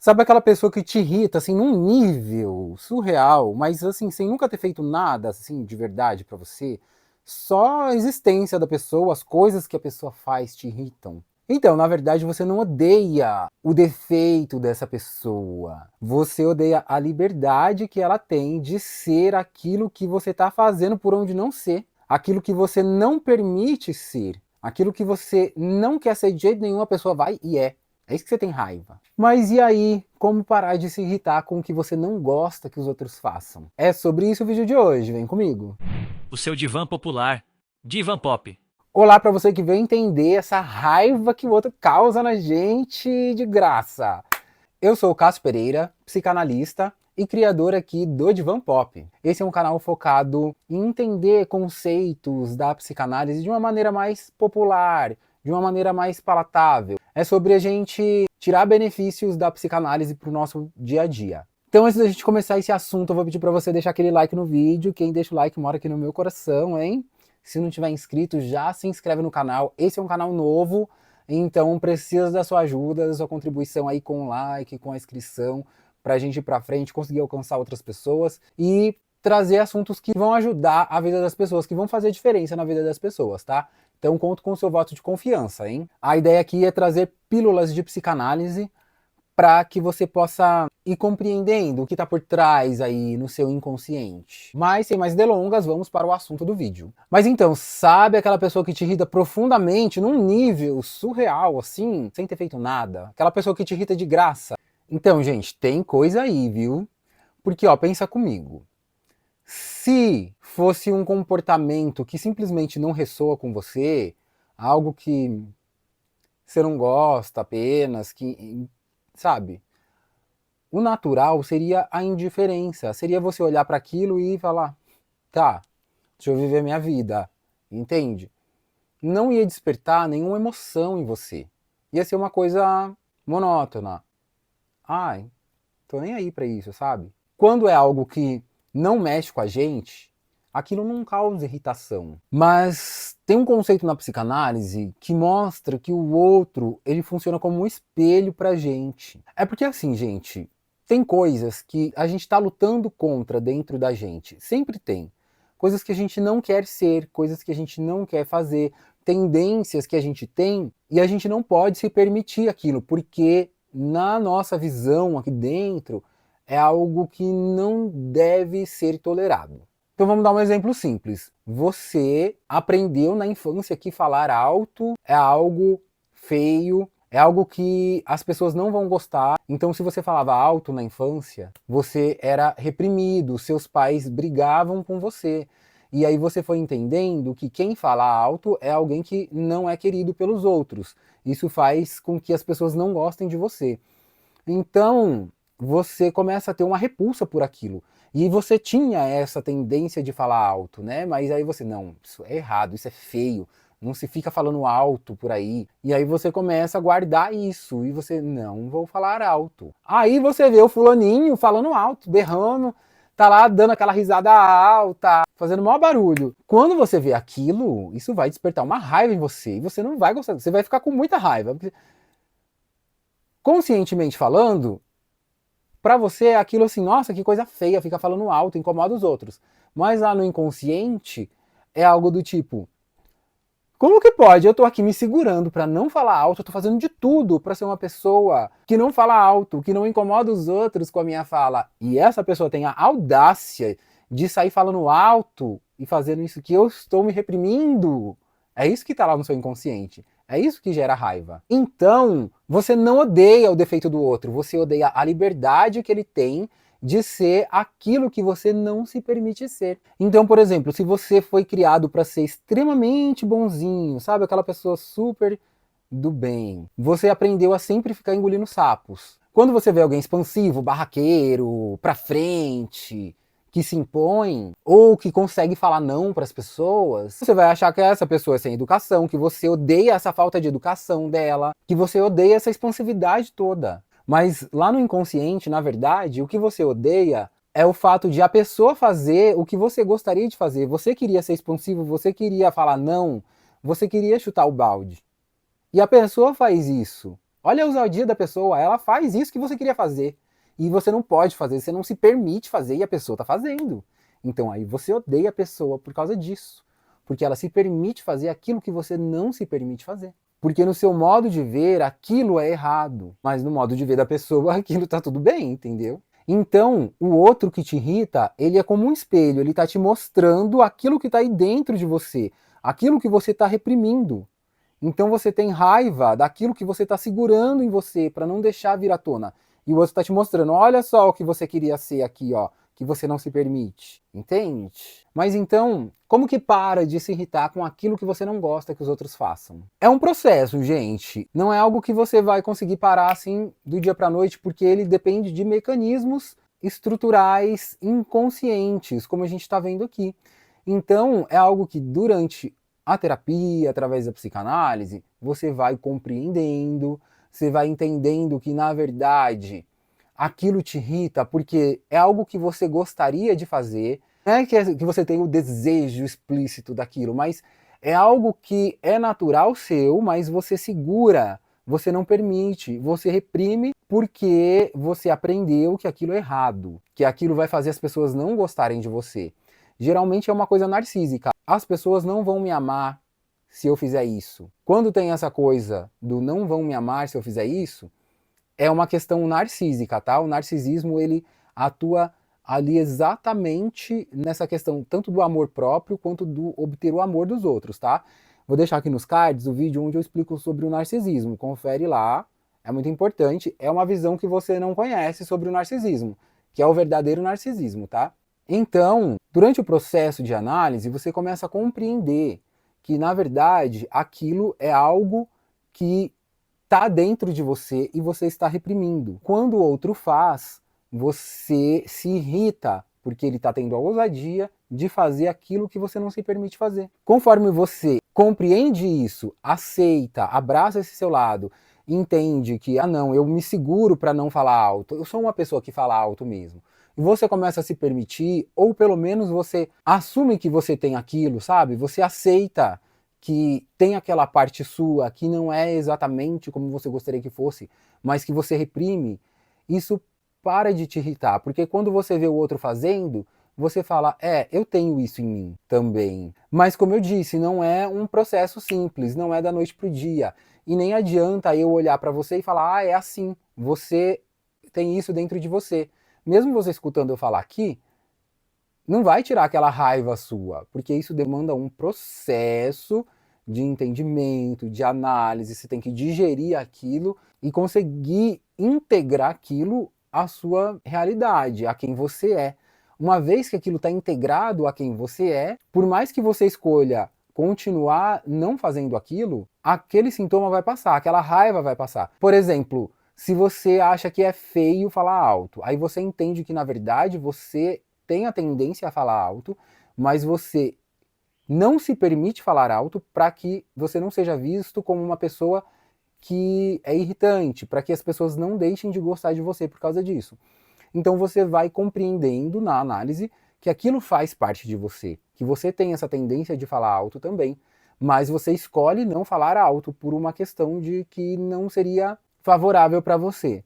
Sabe aquela pessoa que te irrita, assim, num nível surreal, mas assim, sem nunca ter feito nada, assim, de verdade pra você? Só a existência da pessoa, as coisas que a pessoa faz te irritam. Então, na verdade, você não odeia o defeito dessa pessoa. Você odeia a liberdade que ela tem de ser aquilo que você tá fazendo por onde não ser. Aquilo que você não permite ser. Aquilo que você não quer ser de jeito nenhum, a pessoa vai e é. É isso que você tem raiva. Mas e aí, como parar de se irritar com o que você não gosta que os outros façam? É sobre isso o vídeo de hoje, vem comigo. O seu divã popular, Divan Pop. Olá para você que veio entender essa raiva que o outro causa na gente de graça. Eu sou o Cássio Pereira, psicanalista e criador aqui do Divan Pop. Esse é um canal focado em entender conceitos da psicanálise de uma maneira mais popular, de uma maneira mais palatável. É sobre a gente tirar benefícios da psicanálise para o nosso dia a dia. Então, antes da gente começar esse assunto, eu vou pedir para você deixar aquele like no vídeo. Quem deixa o like mora aqui no meu coração, hein? Se não tiver inscrito, já se inscreve no canal. Esse é um canal novo, então precisa da sua ajuda, da sua contribuição aí com o like, com a inscrição, pra gente ir pra frente, conseguir alcançar outras pessoas e trazer assuntos que vão ajudar a vida das pessoas, que vão fazer diferença na vida das pessoas, tá? Então conto com o seu voto de confiança, hein? A ideia aqui é trazer pílulas de psicanálise para que você possa ir compreendendo o que está por trás aí no seu inconsciente. Mas sem mais delongas, vamos para o assunto do vídeo. Mas então, sabe aquela pessoa que te irrita profundamente, num nível surreal, assim, sem ter feito nada? Aquela pessoa que te irrita de graça? Então, gente, tem coisa aí, viu? Porque, ó, pensa comigo. Se fosse um comportamento que simplesmente não ressoa com você, algo que você não gosta apenas, que, sabe? O natural seria a indiferença, seria você olhar para aquilo e falar, tá, deixa eu viver minha vida, entende? Não ia despertar nenhuma emoção em você. Ia ser uma coisa monótona. Ai, tô nem aí pra isso, sabe? Quando é algo que não mexe com a gente, aquilo não causa irritação. Mas tem um conceito na psicanálise que mostra que o outro, ele funciona como um espelho pra gente. É porque assim, gente, tem coisas que a gente tá lutando contra dentro da gente. Sempre tem. Coisas que a gente não quer ser, coisas que a gente não quer fazer, tendências que a gente tem e a gente não pode se permitir aquilo, porque na nossa visão aqui dentro é algo que não deve ser tolerado. Então vamos dar um exemplo simples. Você aprendeu na infância que falar alto é algo feio, é algo que as pessoas não vão gostar. Então se você falava alto na infância, você era reprimido, seus pais brigavam com você. E aí você foi entendendo que quem fala alto é alguém que não é querido pelos outros. Isso faz com que as pessoas não gostem de você. Então, você começa a ter uma repulsa por aquilo. E você tinha essa tendência de falar alto, né? Mas aí você, não, isso é errado, isso é feio, não se fica falando alto por aí. E aí você começa a guardar isso, e você, não vou falar alto. Aí você vê o fulaninho falando alto, berrando, tá lá dando aquela risada alta, fazendo maior barulho. Quando você vê aquilo, isso vai despertar uma raiva em você, e você não vai gostar, você vai ficar com muita raiva. Conscientemente falando, pra você é aquilo assim, nossa, que coisa feia, fica falando alto, incomoda os outros. Mas lá no inconsciente é algo do tipo, como que pode? Eu tô aqui me segurando pra não falar alto, eu tô fazendo de tudo pra ser uma pessoa que não fala alto, que não incomoda os outros com a minha fala. E essa pessoa tem a audácia de sair falando alto e fazendo isso que eu estou me reprimindo. É isso que tá lá no seu inconsciente. É isso que gera raiva. Então, você não odeia o defeito do outro, você odeia a liberdade que ele tem de ser aquilo que você não se permite ser. Então, por exemplo, se você foi criado para ser extremamente bonzinho, sabe, aquela pessoa super do bem, você aprendeu a sempre ficar engolindo sapos. Quando você vê alguém expansivo, barraqueiro, pra frente, que se impõe, ou que consegue falar não para as pessoas, você vai achar que essa pessoa é sem educação, que você odeia essa falta de educação dela, que você odeia essa expansividade toda. Mas lá no inconsciente, na verdade, o que você odeia é o fato de a pessoa fazer o que você gostaria de fazer. Você queria ser expansivo, você queria falar não, você queria chutar o balde. E a pessoa faz isso. Olha a ousadia da pessoa, ela faz isso que você queria fazer. E você não pode fazer, você não se permite fazer e a pessoa está fazendo. Então aí você odeia a pessoa por causa disso. Porque ela se permite fazer aquilo que você não se permite fazer. Porque no seu modo de ver, aquilo é errado. Mas no modo de ver da pessoa, aquilo tá tudo bem, entendeu? Então, o outro que te irrita, ele é como um espelho, ele tá te mostrando aquilo que tá aí dentro de você, aquilo que você tá reprimindo. Então você tem raiva daquilo que você está segurando em você para não deixar vir à tona. E o outro está te mostrando, olha só o que você queria ser aqui, ó, que você não se permite. Entende? Mas então, como que para de se irritar com aquilo que você não gosta que os outros façam? É um processo, gente. Não é algo que você vai conseguir parar assim do dia para a noite, porque ele depende de mecanismos estruturais inconscientes, como a gente está vendo aqui. Então, é algo que durante a terapia, através da psicanálise, você vai compreendendo, você vai entendendo que, na verdade, aquilo te irrita porque é algo que você gostaria de fazer, não é que você tem o desejo explícito daquilo, mas é algo que é natural seu, mas você segura, você não permite, você reprime porque você aprendeu que aquilo é errado, que aquilo vai fazer as pessoas não gostarem de você. Geralmente é uma coisa narcísica. As pessoas não vão me amar se eu fizer isso. Quando tem essa coisa do não vão me amar se eu fizer isso, é uma questão narcísica, tá? O narcisismo, ele atua ali exatamente nessa questão, tanto do amor próprio, quanto do obter o amor dos outros, tá? Vou deixar aqui nos cards o vídeo onde eu explico sobre o narcisismo. Confere lá, é muito importante. É uma visão que você não conhece sobre o narcisismo, que é o verdadeiro narcisismo, tá? Então, durante o processo de análise, você começa a compreender que, na verdade, aquilo é algo que está dentro de você e você está reprimindo. Quando o outro faz, você se irrita, porque ele está tendo a ousadia de fazer aquilo que você não se permite fazer. Conforme você compreende isso, aceita, abraça esse seu lado, entende que, não, eu me seguro para não falar alto, eu sou uma pessoa que fala alto mesmo. E você começa a se permitir, ou pelo menos você assume que você tem aquilo, sabe? Você aceita que tem aquela parte sua que não é exatamente como você gostaria que fosse, mas que você reprime, isso para de te irritar, porque quando você vê o outro fazendo, você fala, eu tenho isso em mim também. Mas como eu disse, não é um processo simples, não é da noite pro dia. E nem adianta eu olhar para você e falar, é assim, você tem isso dentro de você. Mesmo você escutando eu falar aqui, não vai tirar aquela raiva sua, porque isso demanda um processo de entendimento, de análise, você tem que digerir aquilo e conseguir integrar aquilo à sua realidade, a quem você é. Uma vez que aquilo está integrado a quem você é, por mais que você escolha continuar não fazendo aquilo, aquele sintoma vai passar, aquela raiva vai passar. Por exemplo, se você acha que é feio falar alto, aí você entende que na verdade você tem a tendência a falar alto, mas você não se permite falar alto para que você não seja visto como uma pessoa que é irritante, para que as pessoas não deixem de gostar de você por causa disso. Então você vai compreendendo na análise que aquilo faz parte de você, que você tem essa tendência de falar alto também, mas você escolhe não falar alto por uma questão de que não seria favorável para você.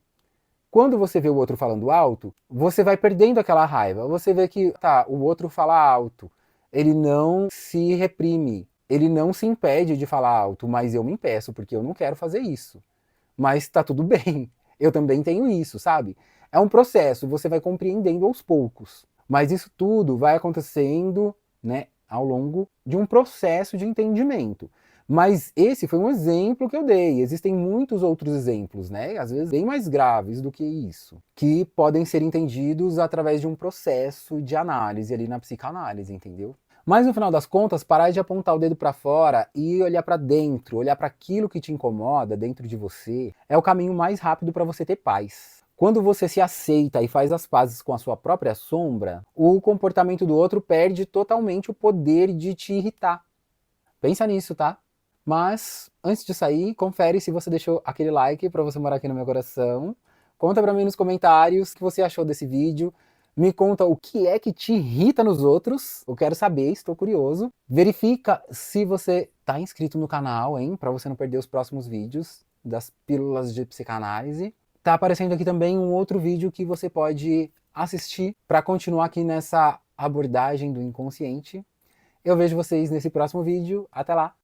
Quando você vê o outro falando alto, você vai perdendo aquela raiva. Você vê que, o outro fala alto, ele não se reprime, ele não se impede de falar alto, mas eu me impeço porque eu não quero fazer isso. Mas tá tudo bem, eu também tenho isso, sabe? É um processo, você vai compreendendo aos poucos. Mas isso tudo vai acontecendo, né, ao longo de um processo de entendimento. Mas esse foi um exemplo que eu dei. Existem muitos outros exemplos, né? Às vezes bem mais graves do que isso, que podem ser entendidos através de um processo de análise ali na psicanálise, entendeu? Mas no final das contas, parar de apontar o dedo para fora e olhar para dentro, olhar para aquilo que te incomoda dentro de você, é o caminho mais rápido para você ter paz. Quando você se aceita e faz as pazes com a sua própria sombra, o comportamento do outro perde totalmente o poder de te irritar. Pensa nisso, tá? Mas, antes de sair, confere se você deixou aquele like para você morar aqui no meu coração. Conta pra mim nos comentários o que você achou desse vídeo. Me conta o que é que te irrita nos outros. Eu quero saber, estou curioso. Verifica se você tá inscrito no canal, hein? Pra você não perder os próximos vídeos. das pílulas de psicanálise. Tá aparecendo aqui também um outro vídeo que você pode assistir para continuar aqui nessa abordagem do inconsciente. Eu vejo vocês nesse próximo vídeo. Até lá!